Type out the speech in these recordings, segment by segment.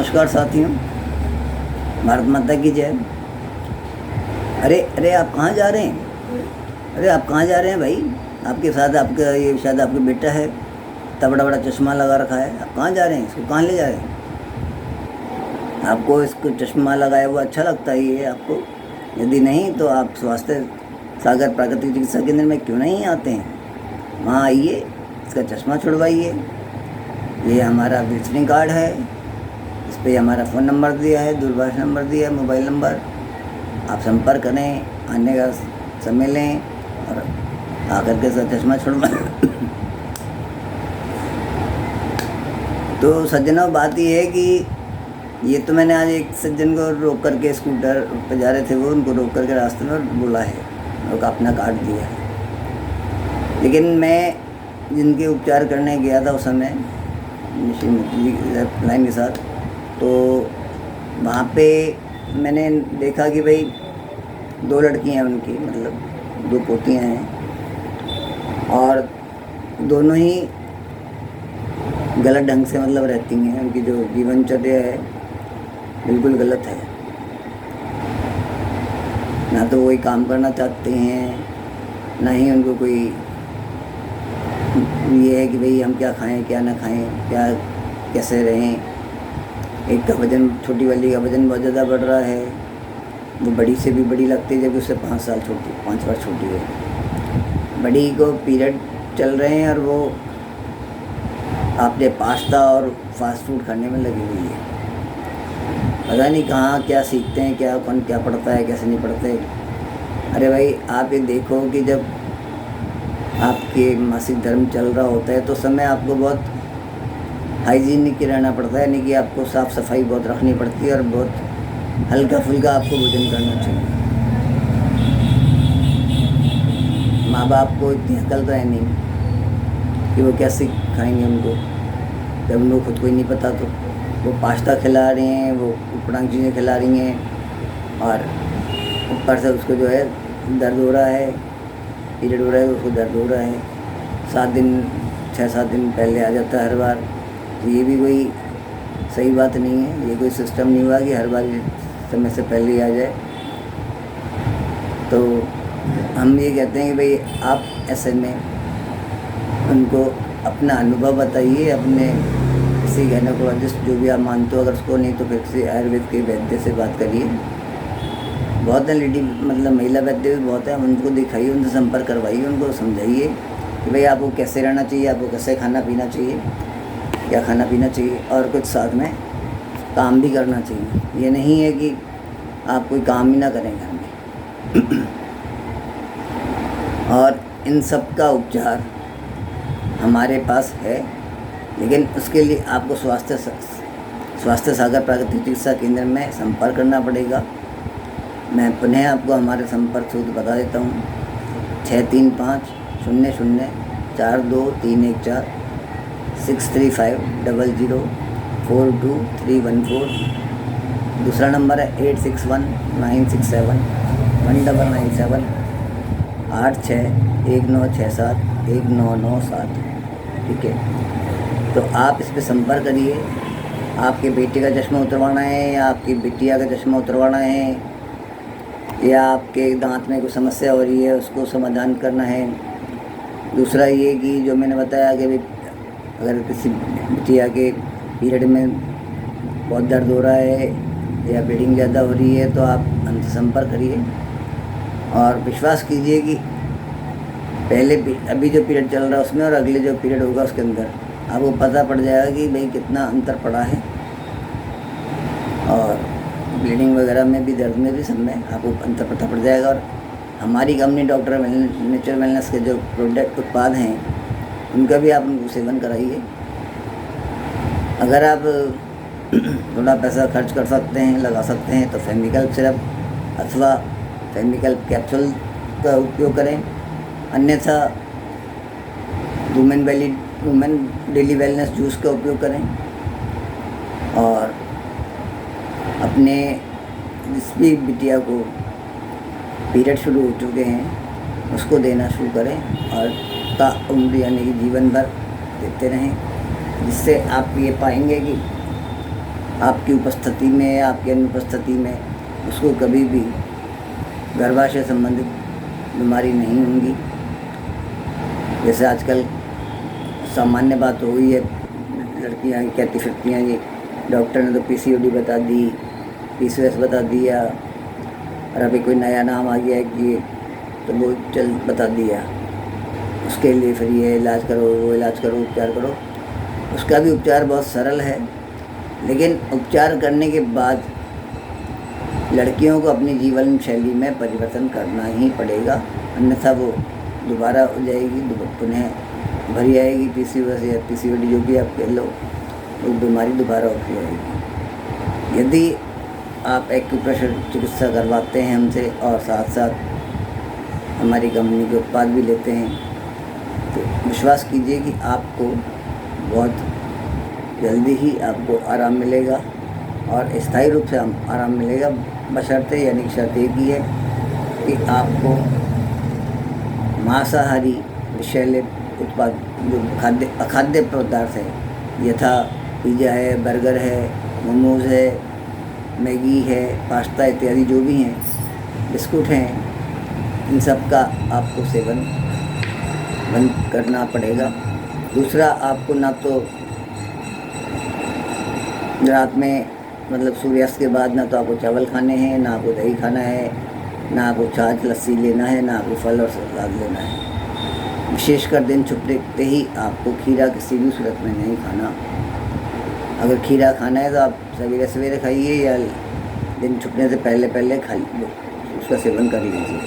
नमस्कार साथियों, भारत माता की जय। अरे अरे आप कहाँ जा रहे हैं? अरे आप कहाँ जा रहे हैं भाई? आपके साथ आपका ये शायद आपका बेटा है, इतना बड़ा बड़ा चश्मा लगा रखा है। आप कहाँ जा रहे हैं? इसको कहाँ ले जा रहे हैं? आपको इसको चश्मा लगाया हुआ अच्छा लगता है ये आपको? यदि नहीं तो आप स्वास्थ्य सागर प्राकृतिक चिकित्सा केंद्र में क्यों नहीं आते हैं? वहाँ आइए, इसका चश्मा छुड़वाइए। ये हमारा विजिटिंग कार्ड है, इस पर हमारा फ़ोन नंबर दिया है, दूरभाष नंबर दिया है, मोबाइल नंबर। आप संपर्क करें, आने का समय लें और आकर के साथ चश्मा छुड़वाएं। तो सज्जनों, बात ये है कि ये तो मैंने आज एक सज्जन को रोक करके, स्कूटर पर जा रहे थे वो, उनको रोक करके रास्ते में बोला है और अपना कार्ड दिया है। लेकिन मैं जिनके उपचार करने गया था उस समय लाइन के साथ, तो वहाँ पे मैंने देखा कि भाई 2 लड़कियाँ हैं उनकी, मतलब 2 पोतियाँ हैं और दोनों ही गलत ढंग से मतलब रहती हैं। उनकी जो जीवनचर्या है बिल्कुल गलत है। ना तो वही काम करना चाहते हैं, ना ही उनको कोई ये है कि भाई हम क्या खाएं क्या ना खाएं, क्या कैसे रहें। एक का वज़न, छोटी वाली का वज़न बहुत ज़्यादा बढ़ रहा है, वो बड़ी से भी बड़ी लगती है जबकि उससे 5 बार छोटी है। बड़ी को पीरियड चल रहे हैं और वो आपने पास्ता और फास्ट फूड खाने में लगी हुई है। पता नहीं कहाँ क्या सीखते हैं, क्या कौन क्या पढ़ता है, कैसे नहीं पढ़ते। अरे भाई, आप ये देखो कि जब आपके मासिक धर्म चल रहा होता है तो समय आपको बहुत हाइजीनिक रहना पड़ता है, यानी कि आपको साफ़ सफाई बहुत रखनी पड़ती है और बहुत हल्का फुल्का आपको भोजन करना चाहिए। माँ बाप को इतनी अकल तो है नहीं कि वो क्या सिखाएंगे उनको, जब उनको खुद को ही नहीं पता। तो वो पास्ता खिला रही हैं, वो उपड़ांग चीज़ें खिला रही हैं और ऊपर से उसको जो है दर्द हो रहा है, पीरियड हो रहा है, उसको दर्द हो रहा है। 6-7 दिन पहले आ जाता है हर बार। तो ये भी कोई सही बात नहीं है, ये कोई सिस्टम नहीं हुआ कि हर बार समय से पहले ही आ जाए। तो हम ये कहते हैं कि भाई आप ऐसे में उनको अपना अनुभव बताइए, अपने किसी गायनेकोलॉजिस्ट जो भी आप मानते हो, अगर उसको नहीं तो फिर किसी आयुर्वेद के वैद्य से बात करिए। बहुत है लेडी, मतलब महिला वैद्य भी बहुत है, उनको दिखाइए, उनसे संपर्क करवाइए, उनको समझाइए कि भाई आपको कैसे रहना चाहिए, आपको कैसे खाना पीना चाहिए, क्या खाना पीना चाहिए, और कुछ साथ में काम भी करना चाहिए। ये नहीं है कि आप कोई काम ही ना करें घर में। और इन सब का उपचार हमारे पास है, लेकिन उसके लिए आपको स्वास्थ्य सागर प्राकृतिक चिकित्सा केंद्र में संपर्क करना पड़ेगा। मैं पुनः आपको हमारे संपर्क सूत्र बता देता हूँ: 6350042314 6350042 दूसरा नंबर है 8619671997 8619671997। ठीक है, तो आप इस पर संपर्क करिए। आपके बेटे का चश्मा उतरवाना है या आपकी बिटिया का चश्मा उतरवाना है, या आपके दांत में कोई समस्या हो रही है उसको समाधान करना है। दूसरा ये कि जो मैंने बताया कि अगर किसी बिटिया के पीरियड में बहुत दर्द हो रहा है या ब्लीडिंग ज़्यादा हो रही है तो आप हमसे संपर्क करिए और विश्वास कीजिए कि पहले अभी जो पीरियड चल रहा है उसमें और अगले जो पीरियड होगा उसके अंदर आपको पता पड़ जाएगा कि भाई कितना अंतर पड़ा है। और ब्लीडिंग वगैरह में भी, दर्द में भी, सब में आपको अंतर पता पड़ जाएगा। और हमारी कंपनी डॉक्टर नेचर वेलनेस के जो प्रोडक्ट उत्पाद हैं उनका भी आप उनको सेवन कराइए। अगर आप थोड़ा पैसा खर्च कर सकते हैं, लगा सकते हैं, तो फेमिकल्प सिरप अथवा फेमिकल्प कैप्सूल का उपयोग करें। अन्यथा वुमेन डेली वेलनेस जूस का उपयोग करें और अपने जिस भी बिटिया को पीरियड शुरू हो चुके हैं उसको देना शुरू करें और उम्र यानी कि जीवन भर देते रहें, जिससे आप ये पाएंगे कि आपकी उपस्थिति में या आपकी अनुपस्थिति में उसको कभी भी गर्भाशय संबंधित बीमारी नहीं होंगी। जैसे आजकल सामान्य बात हो गई है, लड़कियां कहती फिरती हैं ये डॉक्टर ने तो पीसीओडी बता दी, पीसीओएस बता दिया, और अभी कोई नया नाम आ गया है कि तो वो चल बता दिया, उसके लिए फिर ये इलाज करो, वो इलाज करो, उपचार करो। उसका भी उपचार बहुत सरल है, लेकिन उपचार करने के बाद लड़कियों को अपनी जीवन शैली में परिवर्तन करना ही पड़ेगा, अन्यथा वो दोबारा हो जाएगी, पुनः भरी आएगी पीसीओएस या पीसीओडी जो भी आप कह लो, वो बीमारी दोबारा उठ जाएगी। यदि आप एक्यूप्रेशर चिकित्सा करवाते हैं हमसे और साथ साथ हमारी कंपनी के उत्पाद भी लेते हैं, तो विश्वास कीजिए कि आपको बहुत जल्दी ही आपको आराम मिलेगा और स्थायी रूप से आराम मिलेगा, बशर्ते यानी शर्त एक ही है कि आपको मांसाहारी विषैले उत्पाद जो अखाद्य पदार्थ है, यथा पिज़्ज़ा है, बर्गर है, मोमोज़ है, मैगी है, पास्ता इत्यादि जो भी हैं, बिस्कुट हैं, इन सब का आपको सेवन बंद करना पड़ेगा। दूसरा, आपको ना तो रात में मतलब सूर्यास्त के बाद ना तो आपको चावल खाने हैं, ना आपको दही खाना है, ना आपको छाछ लस्सी लेना है, ना आपको फल और सलाद लेना है। विशेषकर दिन छुपते ही आपको खीरा किसी भी सूरत में नहीं खाना। अगर खीरा खाना है तो आप सवेरे सवेरे खाइए या दिन छुपने से पहले पहले खाइए, उसका सेवन कर लीजिए,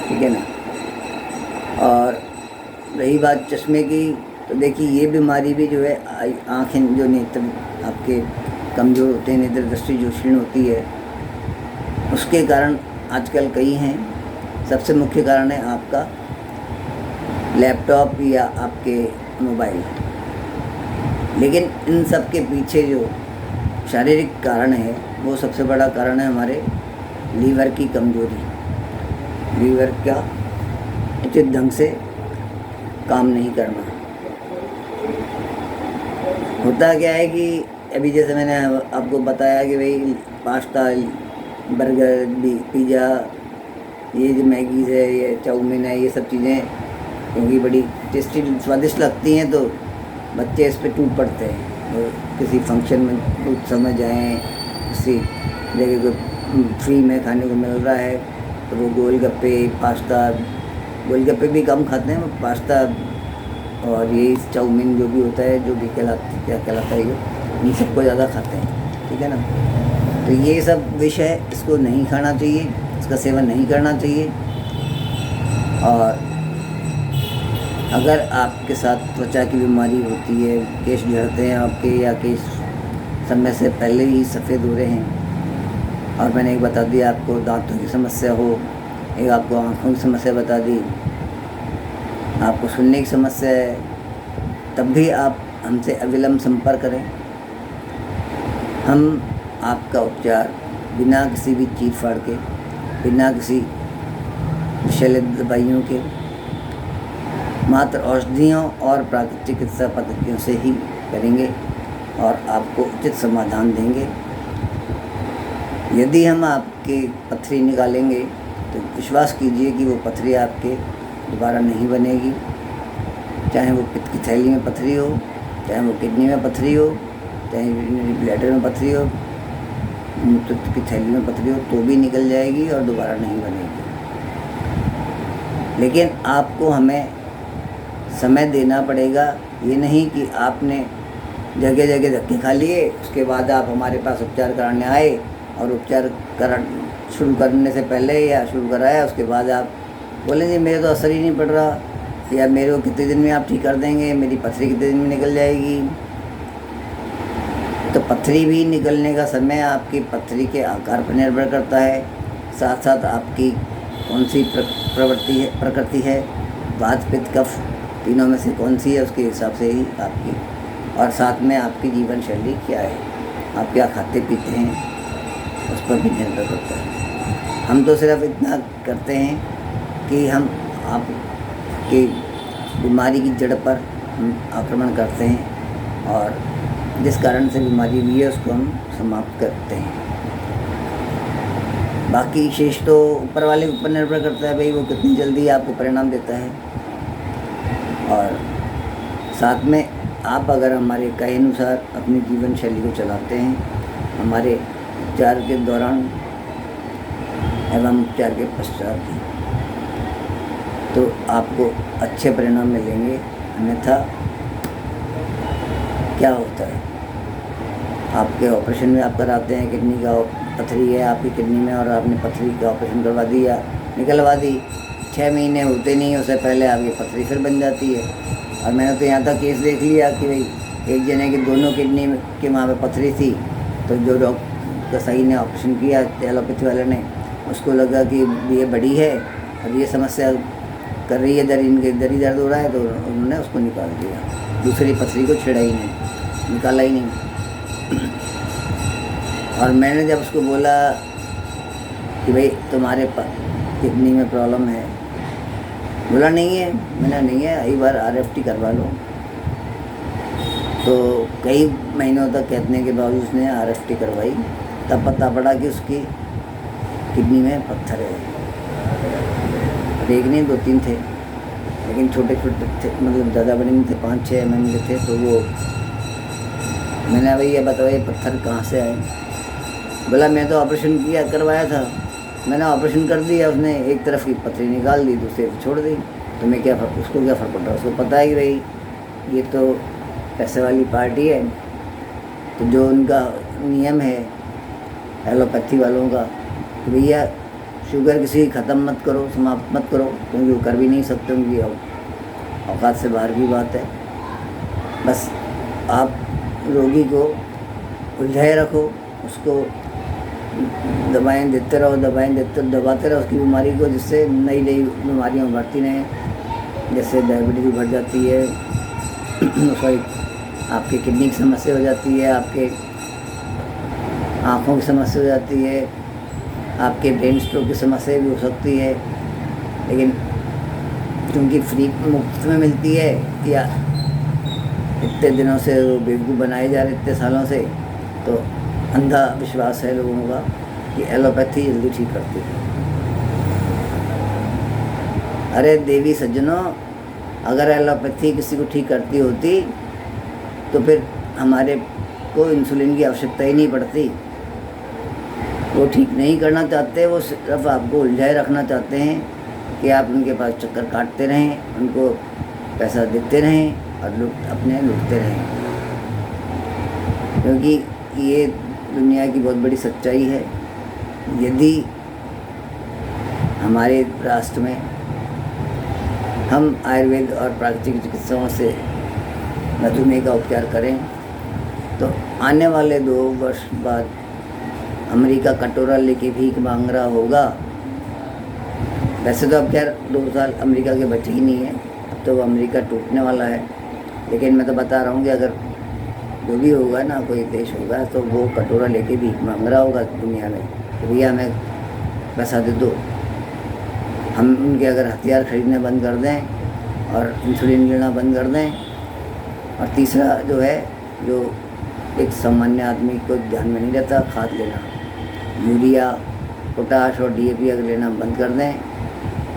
ठीक है ना। और रही बात चश्मे की, तो देखिए ये बीमारी भी जो है आँखें जो नेत्र आपके कमज़ोर होते हैं, नेत्र दृष्टि जो क्षीण होती है, उसके कारण आजकल कई हैं। सबसे मुख्य कारण है आपका लैपटॉप या आपके मोबाइल। लेकिन इन सब के पीछे जो शारीरिक कारण है वो सबसे बड़ा कारण है हमारे लीवर की कमज़ोरी, लीवर का उचित ढंग से काम नहीं करना। होता क्या है कि अभी जैसे मैंने आपको बताया कि भाई पास्ता, बर्गर, पिज़्ज़ा, ये जो मैगीज़ है, ये चाउमीन है, ये सब चीज़ें क्योंकि बड़ी टेस्टी स्वादिष्ट लगती हैं तो बच्चे इस पर टूट पड़ते हैं। और किसी फंक्शन में उत्सव में जाएँ, किसी जगह को फ्री में खाने को मिल रहा है तो वो गोलगप्पे, पास्ता, गोलगप्पे भी कम खाते हैं, पास्ता और यही चाउमीन जो भी होता है, जो भी कहलाता है ये, इन सबको ज़्यादा खाते हैं, ठीक है ना। तो ये सब विष है, इसको नहीं खाना चाहिए, इसका सेवन नहीं करना चाहिए। और अगर आपके साथ त्वचा की बीमारी होती है, केश झड़ते हैं आपके, या केश समय से पहले ही सफ़ेद हो रहे हैं, और मैंने एक बता दिया आपको दांतों की समस्या हो, एक आपको आँखों की समस्या बता दी, आपको सुनने की समस्या है, तब भी आप हमसे अविलंब संपर्क करें। हम आपका उपचार बिना किसी भी चीर फाड़ के, बिना किसी विषैले दवाइयों के, मात्र औषधियों और प्राकृतिक चिकित्सा पद्धतियों से ही करेंगे और आपको उचित समाधान देंगे। यदि हम आपके पथरी निकालेंगे तो विश्वास कीजिए कि वो पथरी आपके दोबारा नहीं बनेगी, चाहे वो पित्त की थैली में पथरी हो, चाहे वो किडनी में पथरी हो, चाहे यूरिनरी ब्लैडर में पथरी हो, मूत्र की थैली में पथरी हो, तो भी निकल जाएगी और दोबारा नहीं बनेगी। लेकिन आपको हमें समय देना पड़ेगा। ये नहीं कि आपने जगह जगह धक्के खा लिए, उसके बाद आप हमारे पास उपचार कराने आए और उपचार शुरू करने से पहले या शुरू कराया उसके बाद आप बोलें जी मेरे तो असर ही नहीं पड़ रहा, या मेरे को कितने दिन में आप ठीक कर देंगे, मेरी पथरी कितने दिन में निकल जाएगी। तो पथरी भी निकलने का समय आपकी पथरी के आकार पर निर्भर करता है, साथ साथ आपकी कौन सी प्रकृति है, वात पित्त कफ तीनों में से कौन सी है, उसके हिसाब से ही आपकी, और साथ में आपकी जीवन शैली क्या है, आप क्या खाते पीते हैं, उस पर भी निर्भर करता है। हम तो सिर्फ इतना करते हैं कि हम आपकी बीमारी की जड़ पर हम आक्रमण करते हैं और जिस कारण से बीमारी हुई है उसको हम समाप्त करते हैं। बाकी शेष तो ऊपर वाले के ऊपर निर्भर करता है भाई, वो कितनी जल्दी आपको परिणाम देता है। और साथ में आप अगर हमारे कहे अनुसार अपनी जीवन शैली को चलाते हैं, हमारे उपचार के दौरान एवं उपचार के पश्चात भी, तो आपको अच्छे परिणाम मिलेंगे। अन्यथा क्या होता है, आपके ऑपरेशन में आप कराते हैं, किडनी का पथरी है आपकी किडनी में और आपने पथरी का ऑपरेशन करवा दिया, निकलवा दी, 6 महीने होते नहीं, उससे पहले आपकी पथरी फिर बन जाती है। और मैंने तो यहाँ तक केस देख लिया कि भाई एक जने की दोनों किडनी के वहाँ पे पथरी थी, तो जो डॉक्टर सही ने ऑपरेशन किया एलोपैथी वाले ने, उसको लगा कि ये बड़ी है और ये समस्या कर रही है, इनके दरी दर्द हो रहा है, तो उन्होंने उसको निकाल दिया, दूसरी पथरी को छेड़ा ही नहीं, निकाला ही नहीं। और मैंने जब उसको बोला कि भाई तुम्हारे किडनी में प्रॉब्लम है, बोला नहीं है, मैंने नहीं है, एक बार RFT करवा लो। तो कई महीनों तक कहने के बावजूद उसने RFT करवाई, तब पता पड़ा कि उसकी किडनी में पत्थर है। एक नहीं 2-3 थे, लेकिन छोटे छोटे थे, मतलब ज़्यादा बड़े नहीं थे, 5-6 mm के थे। तो वो मैंने भाई ये बताओ ये पत्थर कहाँ से आए? बोला मैं तो ऑपरेशन करवाया था, मैंने ऑपरेशन कर दिया, उसने एक तरफ की पथरी निकाल दी, दूसरी छोड़ दी, तो मैं क्या फ़र्क, उसको क्या फ़र्क पड़ रहा? उसको पता है कि भाई ये तो पैसे वाली पार्टी है, तो जो उनका नियम है एलोपैथी वालों का कि भैया शुगर किसी की ख़त्म मत करो, समाप्त मत करो, क्योंकि वो कर भी नहीं सकते, उनकी औकात से बाहर की बात है। बस आप रोगी को उलझाए रखो, उसको दवाएं देते रहो, दबाते रहो उसकी बीमारी को, जिससे नई नई बीमारियाँ उभरती रहें। जैसे डायबिटीज़ उभर जाती है, सॉरी आपकी किडनी की समस्या हो जाती है, आपके आँखों की समस्या हो जाती है, आपके ब्रेन स्ट्रोक की समस्या भी हो सकती है। लेकिन क्योंकि फ्री मुफ्त में मिलती है, या इतने दिनों से वो बेवकूफ़ बनाए जा रहे इतने सालों से, तो अंधा विश्वास है लोगों का कि एलोपैथी जल्दी ठीक करती है। अरे देवी सज्जनों, अगर एलोपैथी किसी को ठीक करती होती तो फिर हमारे को इंसुलिन की आवश्यकता ही नहीं पड़ती। वो ठीक नहीं करना चाहते, वो सिर्फ आपको उलझाए रखना चाहते हैं कि आप उनके पास चक्कर काटते रहें, उनको पैसा देते रहें और अपने लुटते रहें। क्योंकि ये दुनिया की बहुत बड़ी सच्चाई है। यदि हमारे राष्ट्र में हम आयुर्वेद और प्राकृतिक चिकित्साओं से मधुमेह का उपचार करें, तो आने वाले 2 वर्ष बाद अमेरिका कटोरा लेके भीख मांग रहा होगा। वैसे तो अब खैर 2 साल अमेरिका के बचे ही नहीं है, अब तो वो अमेरिका टूटने वाला है। लेकिन मैं तो बता रहा हूँ कि अगर जो भी होगा ना, कोई देश होगा, तो वो कटोरा लेके भीख मांग रहा होगा दुनिया में कि भैया हमें पैसा दे दो। हम उनके अगर हथियार खरीदने बंद कर दें और इंसुलिन लेना बंद कर दें, और तीसरा जो है, जो एक सामान्य आदमी को ध्यान में नहीं रहता, खाद लेना, यूरिया, पोटाश और DAP अगर लेना बंद कर दें,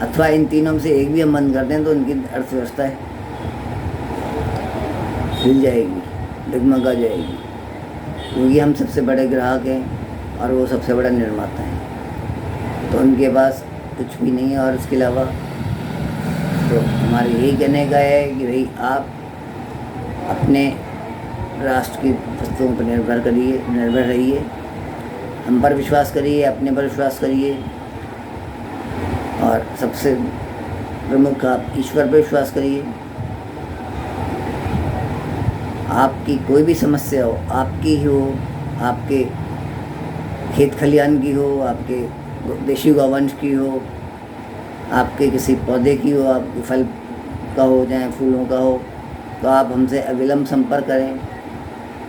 अथवा इन तीनों में से एक भी हम बंद कर दें, तो उनकी अर्थव्यवस्था हिल जाएगी, डगमगा जाएगी। क्योंकि हम सबसे बड़े ग्राहक हैं और वो सबसे बड़ा निर्माता हैं, तो उनके पास कुछ भी नहीं है। और इसके अलावा तो हमारे यही कहने का है कि भाई आप अपने राष्ट्र की वस्तुओं पर निर्भर रहिए, हम पर विश्वास करिए, अपने पर विश्वास करिए, और सबसे प्रमुख आप ईश्वर पर विश्वास करिए। आपकी कोई भी समस्या हो, आपकी ही हो, आपके खेत खलियान की हो, आपके देशी गौवंश की हो, आपके किसी पौधे की हो, आपके फल का हो, चाहे फूलों का हो, तो आप हमसे अविलंब संपर्क करें,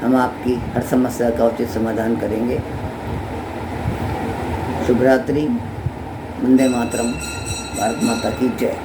हम आपकी हर समस्या का उचित समाधान करेंगे। शुभ रात्रि, वंदे मातरम, भारत माता की जय।